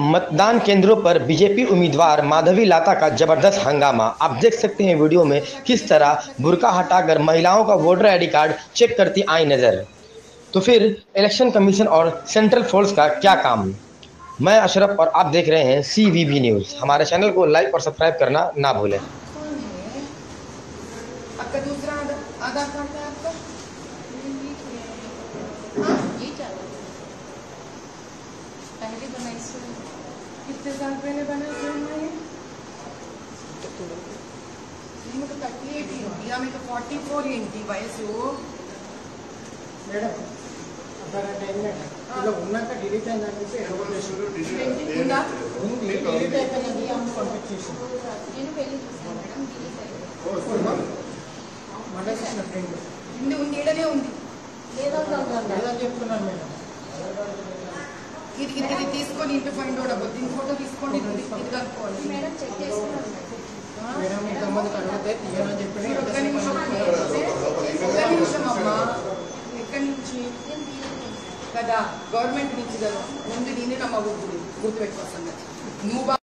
मतदान केंद्रों पर बीजेपी उम्मीदवार माधवी लाता का जबरदस्त हंगामा। आप देख सकते हैं वीडियो में किस तरह बुर्का हटाकर महिलाओं का वोटर आईडी कार्ड चेक करती आई नजर। तो फिर इलेक्शन कमीशन और सेंट्रल फोर्स का क्या काम। मैं अशरफ और आप देख रहे हैं CVB न्यूज़। हमारे चैनल को लाइक और सब्सक्राइब करना ना भूलें। आपका दूसरा आधार कार्ड है आपका? पहले बनाई कितने साल पहले बना तो 38 इंडिया में तो 44 इंटी वयसु మేడం అదర్ టైంలో ఇలా ఉన్నాక డిలీట్ అయిందనేసి ఉందా ఉంది డిలీట్ అయిపోయింది అమ్మ పంపించేసి నేను పెళ్లి చేశాను మేడం డిలీట్ అయ్యింది మండలిసిన ఫ్రెండ్ ఉంది ఈడనే ఉంది లేదని చెప్తున్నాను మేడం ఇది తీసుకొని ఇంటి ఫైండ్ అవుట్ అవ్వదు దీని ఫోటో తీసుకోండి ఇది కనుక్కోవాలి మేడం చెక్ చేసుకున్నాను మేడం ఇంతమంది అడిగితే తీయనని చెప్పి ఒక్క నిమిషం అమ్మా ఎక్కడి నుంచి కదా గవర్నమెంట్ నుంచి కదా ముందు నేనే నమ్మకూడదు గుర్తుపెట్టుకోవాలి నువ్వు